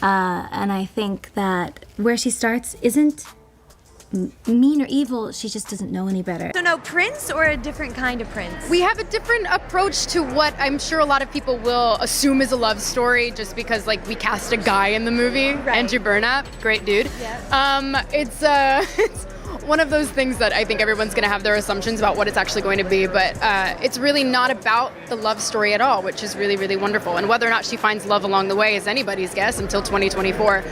And I think that where she starts isn't mean or evil, she just doesn't know any better. So no prince or a different kind of prince? We have a different approach to what I'm sure a lot of people will assume is a love story just because like we cast a guy in the movie. Right. Andrew Burnap, great dude. Yeah. It's one of those things that I think everyone's going to have their assumptions about what it's actually going to be, but it's really not about the love story at all, which is really, really wonderful. And whether or not she finds love along the way is anybody's guess until 2024.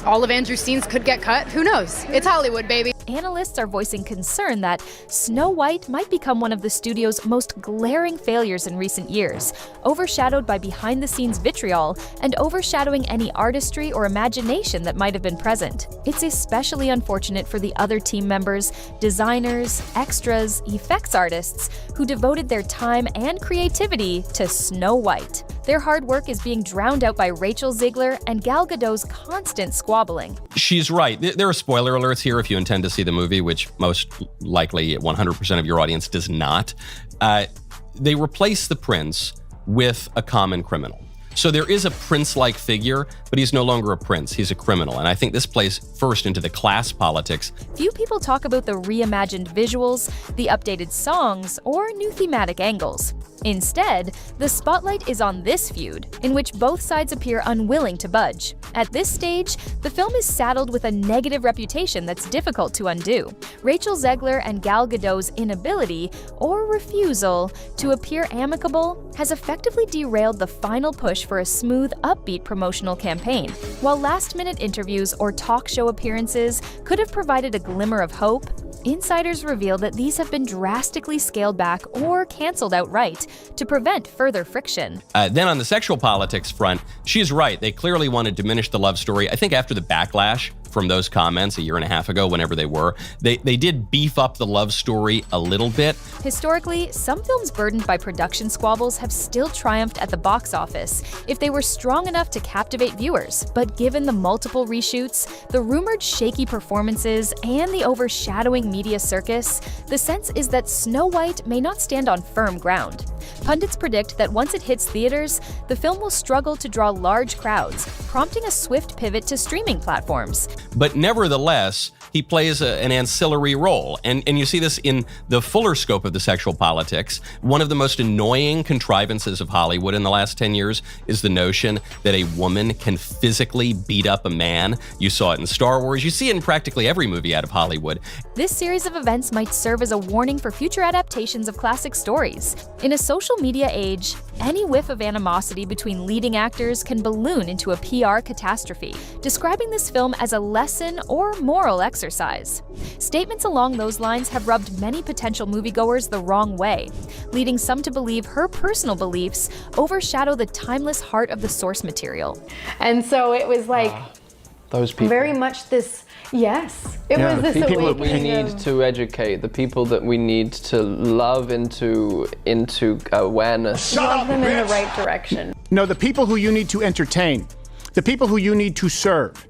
All of Andrew's scenes could get cut. Who knows? It's Hollywood, baby. Analysts are voicing concern that Snow White might become one of the studio's most glaring failures in recent years, overshadowed by behind-the-scenes vitriol and overshadowing any artistry or imagination that might have been present. It's especially unfortunate for the other team members, designers, extras, effects artists who devoted their time and creativity to Snow White. Their hard work is being drowned out by Rachel Zegler and Gal Gadot's constant squabbling. She's right. There are spoiler alerts here if you intend to see the movie, which most likely 100% of your audience does not. They replace the prince with a common criminal. So there is a prince-like figure, but he's no longer a prince. He's a criminal. And I think this plays first into the class politics. Few people talk about the reimagined visuals, the updated songs, or new thematic angles. Instead, the spotlight is on this feud, in which both sides appear unwilling to budge. At this stage, the film is saddled with a negative reputation that's difficult to undo. Rachel Zegler and Gal Gadot's inability, or refusal, to appear amicable has effectively derailed the final push for a smooth, upbeat promotional campaign. While last-minute interviews or talk show appearances could have provided a glimmer of hope, insiders reveal that these have been drastically scaled back or canceled outright to prevent further friction. Then on the sexual politics front, she's right. They clearly want to diminish the love story. I think after the backlash from those comments a year and a half ago, whenever they were, they did beef up the love story a little bit. Historically, some films burdened by production squabbles have still triumphed at the box office if they were strong enough to captivate viewers. But given the multiple reshoots, the rumored shaky performances, and the overshadowing media circus, the sense is that Snow White may not stand on firm ground. Pundits predict that once it hits theaters, the film will struggle to draw large crowds, prompting a swift pivot to streaming platforms. But nevertheless, he plays an ancillary role. And you see this in the fuller scope of the sexual politics. One of the most annoying contrivances of Hollywood in the last 10 years is the notion that a woman can physically beat up a man. You saw it in Star Wars. You see it in practically every movie out of Hollywood. This series of events might serve as a warning for future adaptations of classic stories. In a social media age, any whiff of animosity between leading actors can balloon into a PR catastrophe, describing this film as a lesson or moral exercise. Statements along those lines have rubbed many potential moviegoers the wrong way, leading some to believe her personal beliefs overshadow the timeless heart of the source material. And so it was like those people. very much this, yes, it was this the people that we awakening need to educate, the people that we need to love into awareness. love them in the right direction. No, the people who you need to entertain, the people who you need to serve,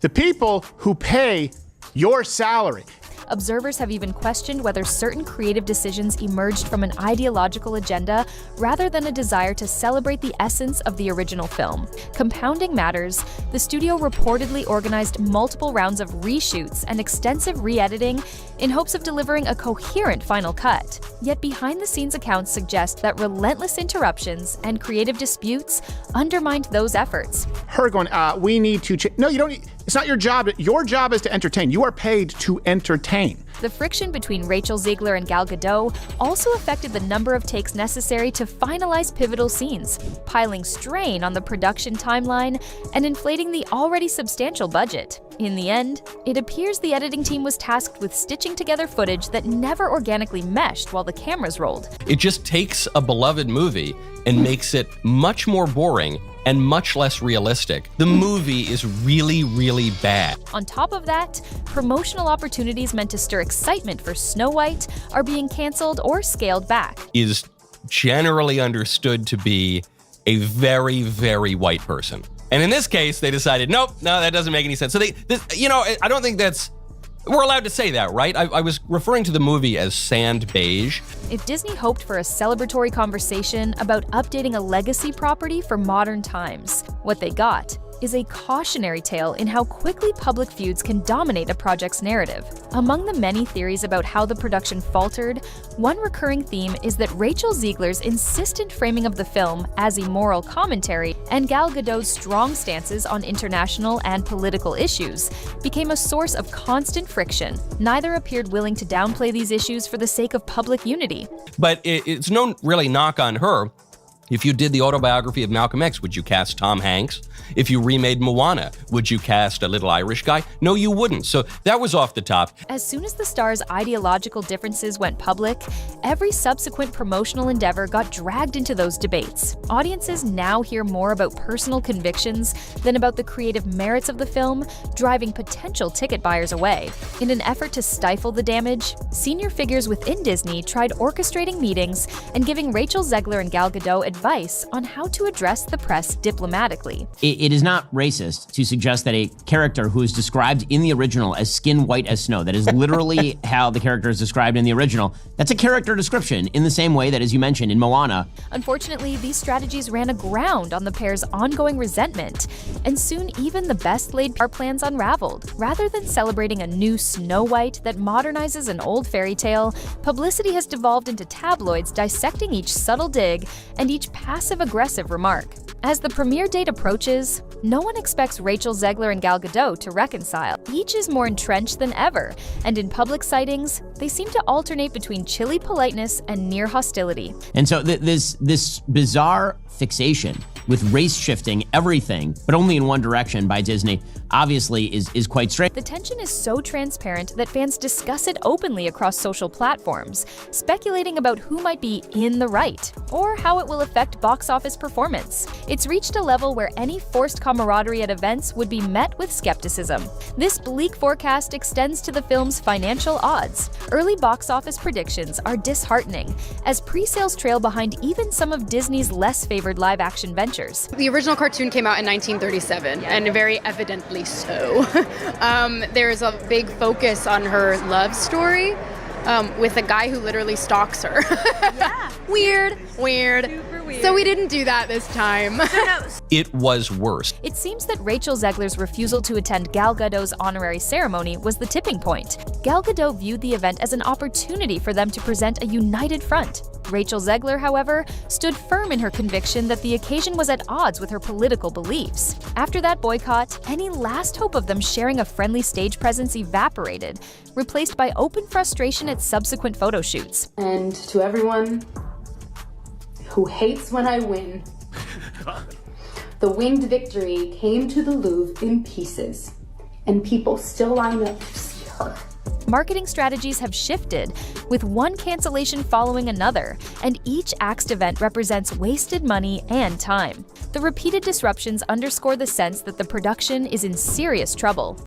the people who pay your salary. Observers have even questioned whether certain creative decisions emerged from an ideological agenda rather than a desire to celebrate the essence of the original film. Compounding matters, the studio reportedly organized multiple rounds of reshoots and extensive re-editing in hopes of delivering a coherent final cut. Yet behind-the-scenes accounts suggest that relentless interruptions and creative disputes undermined those efforts. Her going, we need to no, you don't need. It's not your job. Your job is to entertain. You are paid to entertain. The friction between Rachel Zegler and Gal Gadot also affected the number of takes necessary to finalize pivotal scenes, piling strain on the production timeline and inflating the already substantial budget. In the end, it appears the editing team was tasked with stitching together footage that never organically meshed while the cameras rolled. It just takes a beloved movie and makes it much more boring and much less realistic. The movie is really, really bad. On top of that, promotional opportunities meant to stir excitement for Snow White are being canceled or scaled back. Is generally understood to be a very, very white person. And in this case, they decided, no, that doesn't make any sense. So I don't think we're allowed to say that, right? I was referring to the movie as sand beige. If Disney hoped for a celebratory conversation about updating a legacy property for modern times, what they got is a cautionary tale in how quickly public feuds can dominate a project's narrative. Among the many theories about how the production faltered, one recurring theme is that Rachel Zegler's insistent framing of the film as a moral commentary and Gal Gadot's strong stances on international and political issues became a source of constant friction. Neither appeared willing to downplay these issues for the sake of public unity. But it's no really knock on her. If you did the autobiography of Malcolm X, would you cast Tom Hanks? If you remade Moana, would you cast a little Irish guy? No, you wouldn't. So that was off the top. As soon as the stars' ideological differences went public, every subsequent promotional endeavor got dragged into those debates. Audiences now hear more about personal convictions than about the creative merits of the film, driving potential ticket buyers away. In an effort to stifle the damage, senior figures within Disney tried orchestrating meetings and giving Rachel Zegler and Gal Gadot advice on how to address the press diplomatically. It is not racist to suggest that a character who is described in the original as skin white as snow, that is literally how the character is described in the original, that's a character description in the same way that, as you mentioned, in Moana. Unfortunately, these strategies ran aground on the pair's ongoing resentment, and soon even the best-laid plans unraveled. Rather than celebrating a new Snow White that modernizes an old fairy tale, publicity has devolved into tabloids dissecting each subtle dig and each passive-aggressive remark. As the premiere date approaches, no one expects Rachel Zegler and Gal Gadot to reconcile. Each is more entrenched than ever, and in public sightings, they seem to alternate between chilly politeness and near hostility. And so this bizarre fixation with race shifting everything, but only in one direction by Disney, obviously is quite strange. The tension is so transparent that fans discuss it openly across social platforms, speculating about who might be in the right, or how it will affect box office performance. It's reached a level where any forced camaraderie at events would be met with skepticism. This bleak forecast extends to the film's financial odds. Early box office predictions are disheartening, as pre-sales trail behind even some of Disney's less favored live-action ventures. The original cartoon came out in 1937, and very evidently so. There's a big focus on her love story with a guy who literally stalks her. Yeah. Weird. Super weird. So we didn't do that this time. It was worse. It seems that Rachel Zegler's refusal to attend Gal Gadot's honorary ceremony was the tipping point. Gal Gadot viewed the event as an opportunity for them to present a united front. Rachel Zegler, however, stood firm in her conviction that the occasion was at odds with her political beliefs. After that boycott, any last hope of them sharing a friendly stage presence evaporated, replaced by open frustration at subsequent photo shoots. And to everyone who hates when I win, the winged victory came to the Louvre in pieces, and people still line up to see her. Marketing strategies have shifted, with one cancellation following another, and each axed event represents wasted money and time. The repeated disruptions underscore the sense that the production is in serious trouble.